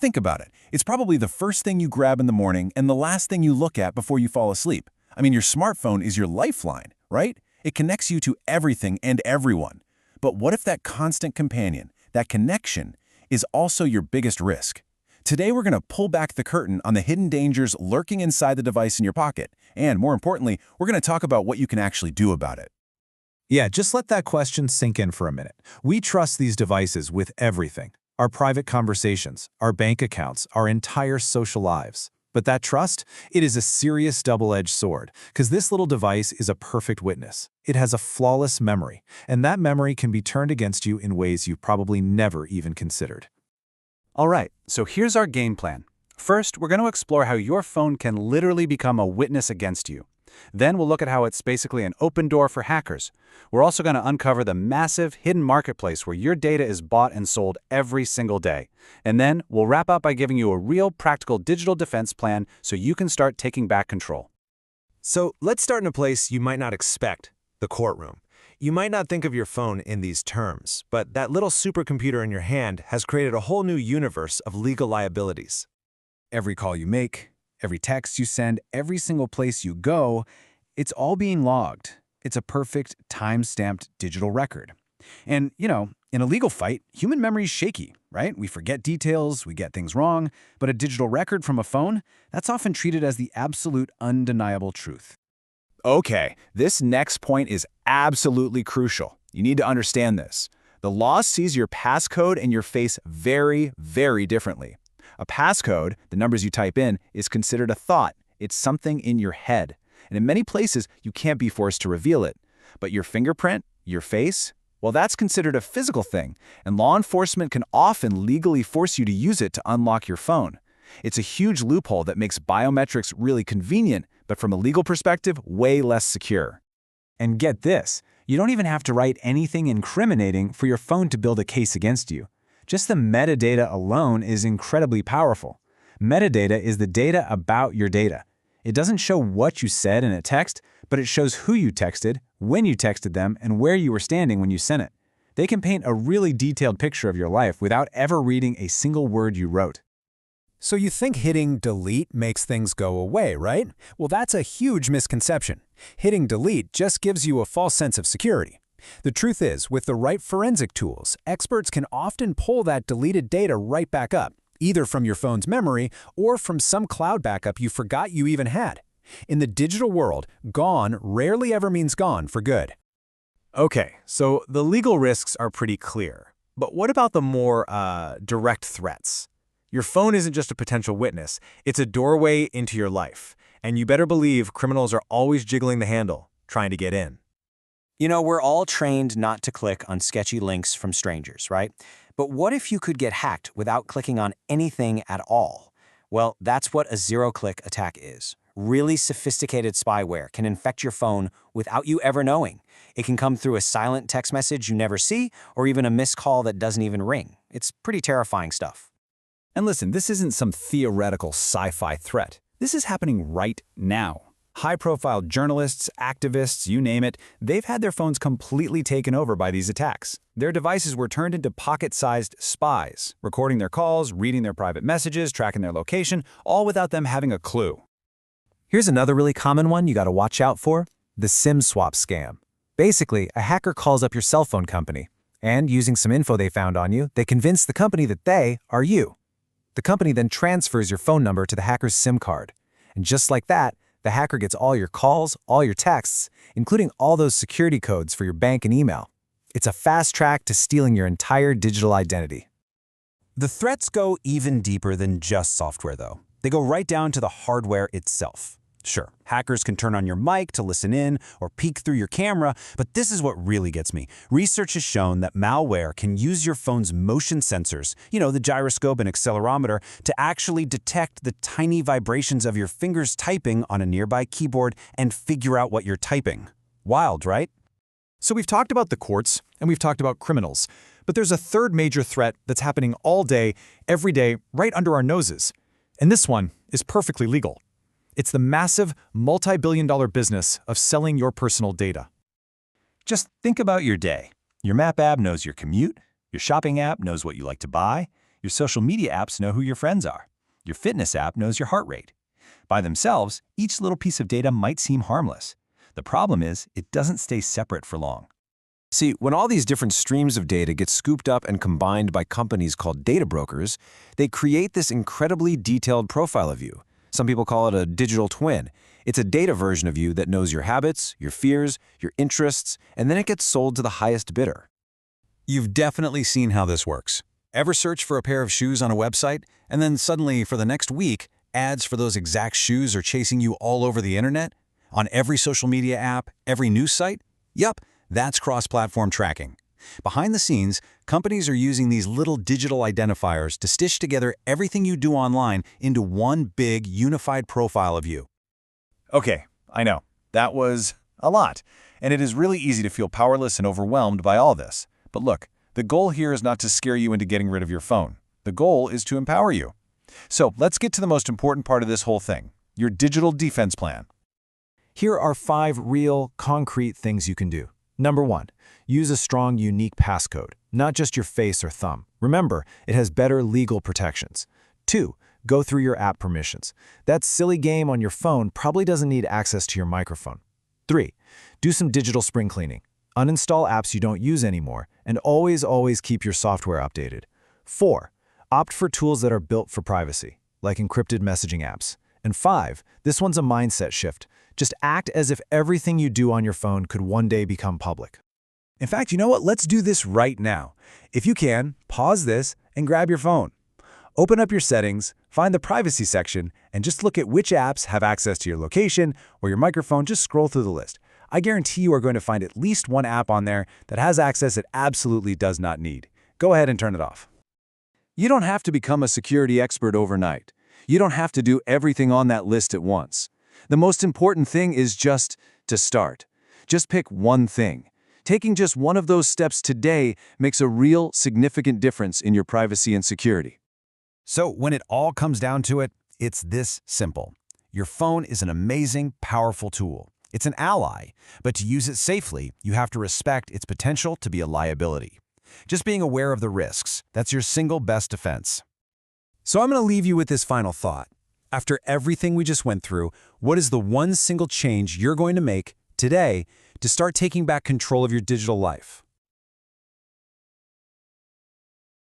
Think about it. It's probably the first thing you grab in the morning and the last thing you look at before you fall asleep. I mean, your smartphone is your lifeline, right? It connects you to everything and everyone. But what if that constant companion, that connection, is also your biggest risk? Today, we're going to pull back the curtain on the hidden dangers lurking inside the device in your pocket. And more importantly, we're going to talk about what you can actually do about it. Yeah, just let that question sink in for a minute. We trust these devices with everything. Our private conversations, our bank accounts, our entire social lives. But that trust, it is a serious double-edged sword, because this little device is a perfect witness. It has a flawless memory, and that memory can be turned against you in ways you probably never even considered. All right, so here's our game plan. First, we're going to explore how your phone can literally become a witness against you. Then we'll look at how it's basically an open door for hackers. We're also going to uncover the massive hidden marketplace where your data is bought and sold every single day. And then we'll wrap up by giving you a real practical digital defense plan so you can start taking back control. So let's start in a place you might not expect, the courtroom. You might not think of your phone in these terms, but that little supercomputer in your hand has created a whole new universe of legal liabilities. Every call you make, every text you send, every single place you go, it's all being logged. It's a perfect, time-stamped digital record. And, in a legal fight, human memory is shaky, right? We forget details, we get things wrong, but a digital record from a phone, that's often treated as the absolute undeniable truth. Okay, this next point is absolutely crucial. You need to understand this. The law sees your passcode and your face very, very differently. A passcode, the numbers you type in, is considered a thought. It's something in your head. And in many places, you can't be forced to reveal it. But your fingerprint, your face, well, that's considered a physical thing, and law enforcement can often legally force you to use it to unlock your phone. It's a huge loophole that makes biometrics really convenient, but from a legal perspective, way less secure. And get this, you don't even have to write anything incriminating for your phone to build a case against you. Just the metadata alone is incredibly powerful. Metadata is the data about your data. It doesn't show what you said in a text, but it shows who you texted, when you texted them, and where you were standing when you sent it. They can paint a really detailed picture of your life without ever reading a single word you wrote. So you think hitting delete makes things go away, right? Well, that's a huge misconception. Hitting delete just gives you a false sense of security. The truth is, with the right forensic tools, experts can often pull that deleted data right back up, either from your phone's memory or from some cloud backup you forgot you even had. In the digital world, gone rarely ever means gone for good. Okay, so the legal risks are pretty clear. But what about the more direct threats? Your phone isn't just a potential witness, it's a doorway into your life. And you better believe criminals are always jiggling the handle, trying to get in. We're all trained not to click on sketchy links from strangers, right? But what if you could get hacked without clicking on anything at all? Well, that's what a zero-click attack is. Really sophisticated spyware can infect your phone without you ever knowing. It can come through a silent text message you never see, or even a missed call that doesn't even ring. It's pretty terrifying stuff. And listen, this isn't some theoretical sci-fi threat. This is happening right now. High-profile journalists, activists, you name it, they've had their phones completely taken over by these attacks. Their devices were turned into pocket-sized spies, recording their calls, reading their private messages, tracking their location, all without them having a clue. Here's another really common one you got to watch out for: the SIM swap scam. Basically, a hacker calls up your cell phone company, and using some info they found on you, they convince the company that they are you. The company then transfers your phone number to the hacker's SIM card. And just like that, the hacker gets all your calls, all your texts, including all those security codes for your bank and email. It's a fast track to stealing your entire digital identity. The threats go even deeper than just software, though. They go right down to the hardware itself. Sure, hackers can turn on your mic to listen in or peek through your camera, but this is what really gets me. Research has shown that malware can use your phone's motion sensors, the gyroscope and accelerometer, to actually detect the tiny vibrations of your fingers typing on a nearby keyboard and figure out what you're typing. Wild, right? So we've talked about the courts, and we've talked about criminals, but there's a third major threat that's happening all day, every day, right under our noses. And this one is perfectly legal. It's the massive, multi-billion-dollar business of selling your personal data. Just think about your day. Your map app knows your commute, your shopping app knows what you like to buy, Your social media apps know who your friends are. Your fitness app knows your heart rate. By themselves, each little piece of data might seem harmless. The problem is, it doesn't stay separate for long. See, when all these different streams of data get scooped up and combined by companies called data brokers, they create this incredibly detailed profile of you. Some people call it a digital twin. It's a data version of you that knows your habits, your fears, your interests, and then it gets sold to the highest bidder. You've definitely seen how this works. Ever search for a pair of shoes on a website, and then suddenly, for the next week, ads for those exact shoes are chasing you all over the internet? On every social media app, every news site? Yup, that's cross-platform tracking. Behind the scenes, companies are using these little digital identifiers to stitch together everything you do online into one big, unified profile of you. Okay, I know. That was a lot. And it is really easy to feel powerless and overwhelmed by all this. But look, the goal here is not to scare you into getting rid of your phone. The goal is to empower you. So let's get to the most important part of this whole thing, your digital defense plan. Here are 5 real, concrete things you can do. Number 1, use a strong, unique passcode, not just your face or thumb. Remember, it has better legal protections. 2, go through your app permissions. That silly game on your phone probably doesn't need access to your microphone. 3, do some digital spring cleaning. Uninstall apps you don't use anymore, and always keep your software updated. 4, opt for tools that are built for privacy, like encrypted messaging apps. And 5, this one's a mindset shift. Just act as if everything you do on your phone could one day become public. In fact, you know what? Let's do this right now. If you can, pause this and grab your phone. Open up your settings, find the privacy section, and just look at which apps have access to your location or your microphone. Just scroll through the list. I guarantee you are going to find at least one app on there that has access it absolutely does not need. Go ahead and turn it off. You don't have to become a security expert overnight. You don't have to do everything on that list at once. The most important thing is just to start. Just pick one thing. Taking just one of those steps today makes a real, significant difference in your privacy and security. So when it all comes down to it, it's this simple. Your phone is an amazing, powerful tool. It's an ally, but to use it safely, you have to respect its potential to be a liability. Just being aware of the risks, that's your single best defense. So I'm going to leave you with this final thought. After everything we just went through, what is the one single change you're going to make today to start taking back control of your digital life?